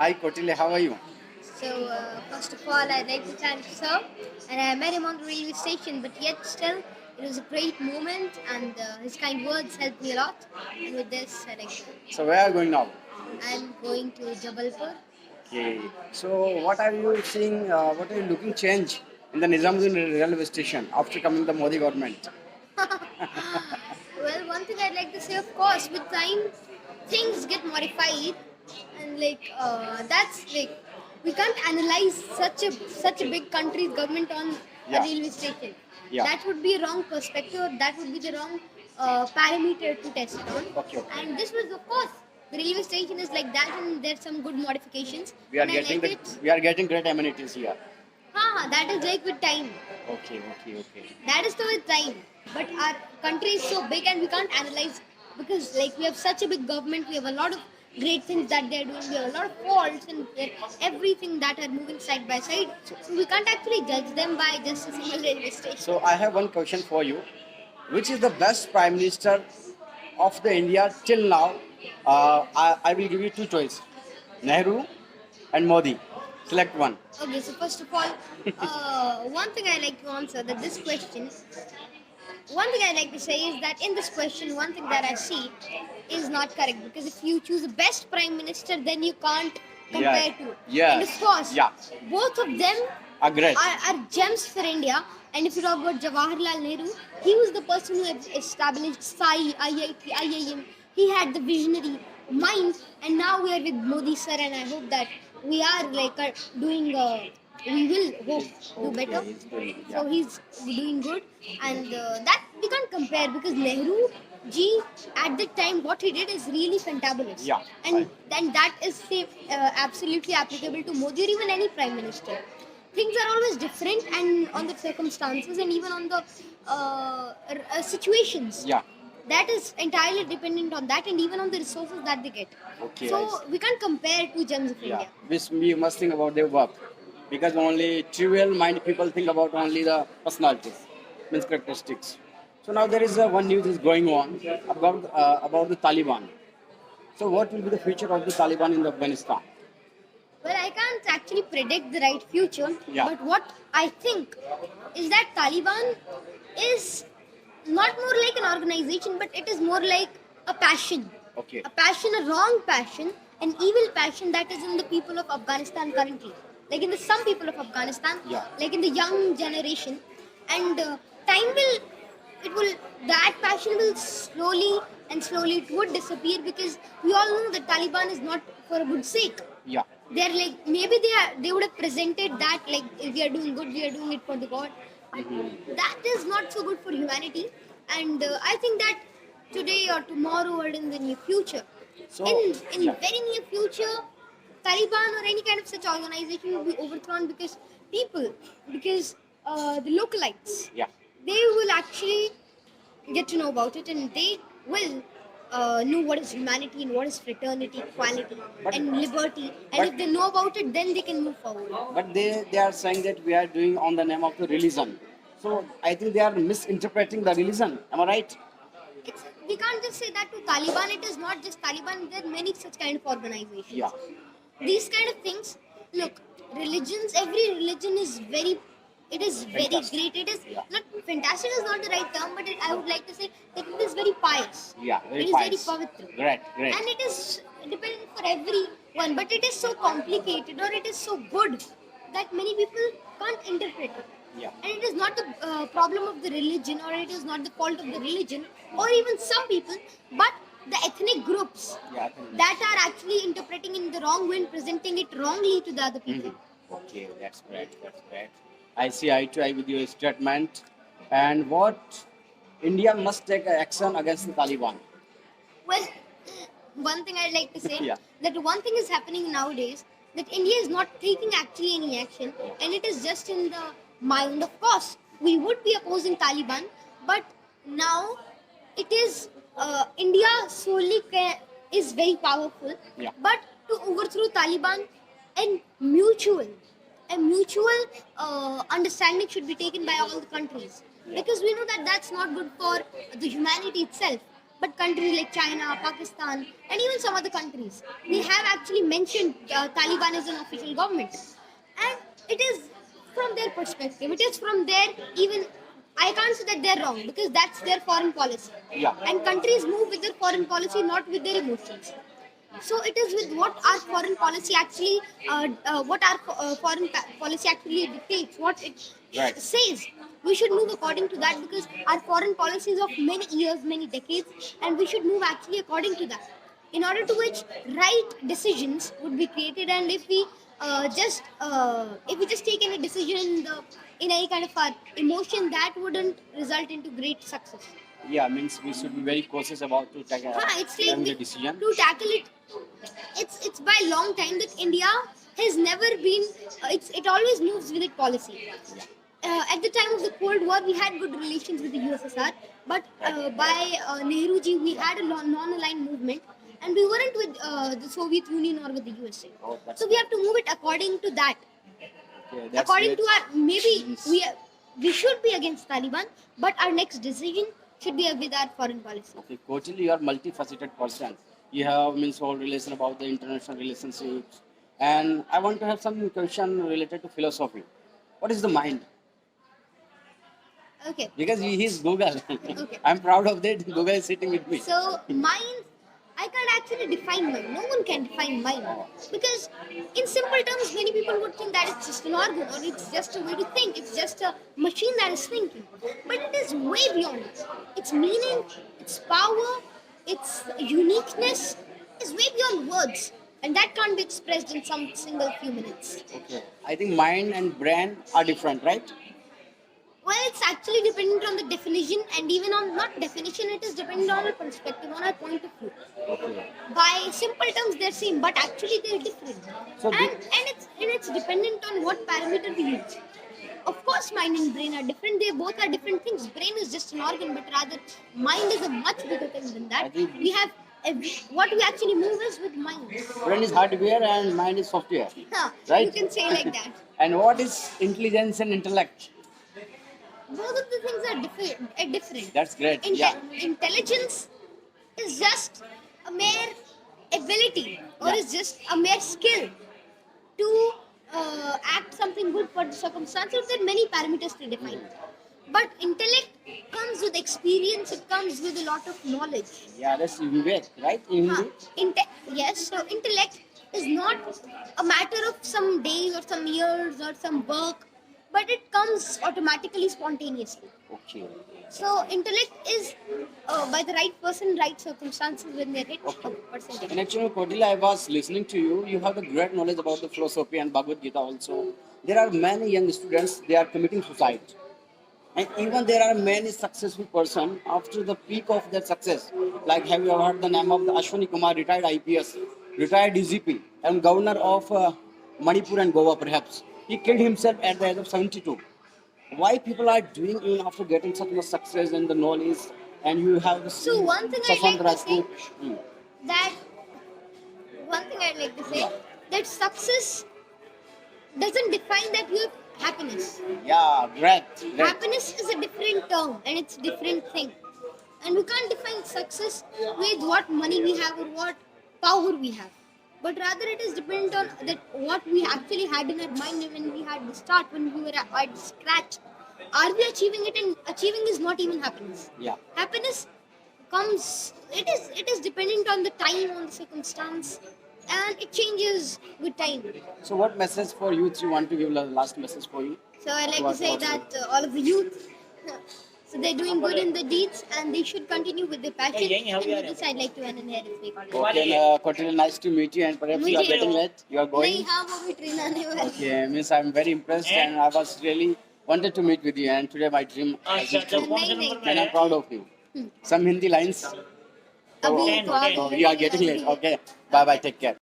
Hi Kautilya, how are you? So, first of all, I'd like to thank sir. And I met him on the railway station, but yet still, it was a great moment, and his kind words helped me a lot. And with this, I'd like to. So where are you going now? I'm going to Jabalpur. Okay. So what are you seeing? What are you looking change in the Nizamuddin railway station after coming the Modi government? Well, one thing I'd like to say, of course, with time, things get modified, and that's like we can't analyze such a big country's government on a Yeah. railway station. Yeah. That would be a wrong perspective. Or that would be the wrong parameter to test it on. Okay. Okay. And this was, of course, the railway station is like that, and there's some good modifications, We are and I getting like the it. we are getting great amenities here. That is like with time. Okay. Okay. Okay. That is the with time. But our country is so big and we can't analyze because like we have such a big government, we have a lot of great things that they're doing, we have a lot of faults and everything that are moving side by side. So we can't actually judge them by just a single railway station. So I have one question for you. Which is the best prime minister of the India till now? I will give you two choices: Nehru and Modi. Select one. Okay, so first of all, one thing I like to answer that this question, one thing I like to say is that in this question, one thing that I see is not correct because if you choose the best prime minister, then you can't compare Yeah. to. Yes. And of course, Yeah. both of them Ah, great. are gems for India. And if you talk about Jawaharlal Nehru, he was the person who established SAI, IIT, IIM. He had the visionary mind, and now we are with Modi sir, and I hope that we are doing. We will hope do Okay, better. it's great. So Yeah. he's doing good, and that we can't compare because Nehru ji at the time what he did is really fantabulous. Yeah. And then that is absolutely applicable to Modi or even any prime minister. Things are always different and on the circumstances and even on the situations. Yeah. That is entirely dependent on that and even on the resources that they get. Okay. So we can't compare two gems of Yeah. India. We must think about their work because only trivial mind people think about only the personalities, means characteristics. So now there is one news is going on about the Taliban. So what will be the future of the Taliban in Afghanistan? Well, I can't actually predict the right future, Yeah. but what I think is that Taliban is not more like an organization, but it is more like a passion. Okay. A passion, a wrong passion, an evil passion that is in the people of Afghanistan currently. Like in the some people of Afghanistan, Yeah. like in the young generation. And time will, it will, that passion will slowly it would disappear because we all know that Taliban is not for a good sake. Yeah. They're like maybe they would have presented that like if we are doing good, we are doing it for the God. That is not so good for humanity, and I think that today or tomorrow or in the near future, So in yeah. very near future, Taliban or any kind of such organization will be overthrown because the localites Yeah. they will actually get to know about it and they will know what is humanity and what is fraternity, equality, But- and liberty. And but- if they know about it, then they can move forward. But they are saying that we are doing on the name of the religion. So I think they are misinterpreting the religion. Am I right? We can't just say that to Taliban. It is not just Taliban. There are many such kind of organizations. Yeah. These kind of things. Look, religions. Every religion is very. It is very Fantastic. great. It is Yeah. not fantastic. Is not the right term, but I would like to say that it is very pious. Yeah, very It is pious. very pavitra. Great, great. And it is dependent for everyone. But it is so complicated or it is so good that many people can't interpret it. Yeah. And it is not the problem of the religion or it is not the fault of the religion or even some people, but the ethnic groups Yeah, I think- that are actually interpreting in the wrong way and presenting it wrongly to the other people. Okay, that's great. That's great. I see eye to eye with your statement. And what India must take action against the Taliban. Well, one thing I'd like to say Yeah. that one thing is happening nowadays that India is not taking actually any action and it is just in the mind. Of course, we would be opposing Taliban, but now it is India solely is very powerful. Yeah. But to overthrow Taliban and mutual a mutual understanding should be taken by all the countries Yeah. because we know that that's not good for the humanity itself. but countries like China, Pakistan, and even some other countries, they have actually mentioned Taliban as an official government, and it is from their perspective. It is from their even. I can't say that they're wrong because that's their foreign policy. Yeah. And countries move with their foreign policy, not with their emotions. So it is with what our foreign policy actually, policy actually dictates, what it Right. says. We should move according to that because our foreign policies of many years, many decades, and we should move actually according to that. In order to which right decisions would be created, and if we just take any decision in any kind of emotion, that wouldn't result into great success. Yeah, means we should be very cautious about to take It's like the decision. to tackle it. It's by a long time that India has never been. It always moves with its policy. At the time of the Cold War, we had good relations with the USSR, but by Nehruji, we had a non-aligned movement, and we weren't with the Soviet Union or with the USA. Oh, that's So we have to move it according to that. Okay, that's According great. to our maybe we should be against Taliban, but our next decision should be with our foreign policy. Okay, Kautilya, you are multifaceted person. You have means whole relation about the international relationships, and I want to have some question related to philosophy. What is the mind? Okay. Because he is Google. Okay. I'm proud of that. Google is sitting with me. So mind, I can't actually define mind. No one can define mind because, in simple terms, many people would think that it's just an organ or it's just a way to think. It's just a machine that is thinking, but it is way beyond it. Its meaning, its power, its uniqueness is way beyond words, and that can't be expressed in some single few minutes. Okay. I think mind and brain are different, right? Well, it's actually dependent on the definition, and even on not definition, it is dependent on our perspective, on our point of view. Okay. By simple terms, they're same, but actually they're different. So And it's dependent on what parameter we use. Of course, mind and brain are different. They both are different things. Brain is just an organ, but rather mind is a much bigger thing than I that. think- We have what we actually move is with mind. Brain is hardware and mind is software. Huh, Right? You can say like that. And what is intelligence and intellect? Both of the things are different. That's great. Yeah. Intelligence is just a mere ability, or Yeah. is just a mere skill to act something good for the circumstances. There are many parameters to define. But intellect comes with experience. It comes with a lot of knowledge. Yeah, that's Vivek, right? In Huh. Hindi? Yes, so intellect is not a matter of some days or some years or some work, but it comes automatically, spontaneously. Okay. So intellect is by the right person, right circumstances when they're hit. And actually, Kautilya, I was listening to you. You have the great knowledge about the philosophy and Bhagavad Gita also. There are many young students, they are committing suicide. And even there are many successful person after the peak of their success. Like have you ever heard the name of the Ashwani Kumar, retired IPS, retired DGP, and governor of Manipur and Goa perhaps. He killed himself at the age of 72. Why people are doing even after getting such much success and the knowledge, and you have the So one thing I'd Shashank like to say Rajput. that that success doesn't define that you have happiness. Yeah, great. Happiness is a different term and it's a different thing. And we can't define success with what money we have or what power we have. But rather it is dependent on that what we actually had in our mind when we had the start, when we were at scratch. Are we achieving it? And achieving is not even happiness. Yeah. Happiness comes, it is dependent on the time, on the circumstance, and it changes with time. So what message for youth you want to give? Last message for you? So I like to What- say what's that all of the youth, so they're doing good in the deeds and they should continue with their passion. And with this, I'd like to end here this week. Okay, Kautilya, nice to meet you, and perhaps you are Meet you. getting late. You are नहीं going. हाँ वो भी train आने वाली है. Okay, means I'm very impressed, and I was really wanted to meet with you, and today my dream has अच्छा been अच्छा true, कौन से नहीं, नंबर and में I'm है proud of you. Some Hindi lines. अभी Oh, तो आप oh, we are getting late. Okay, bye bye. Take care.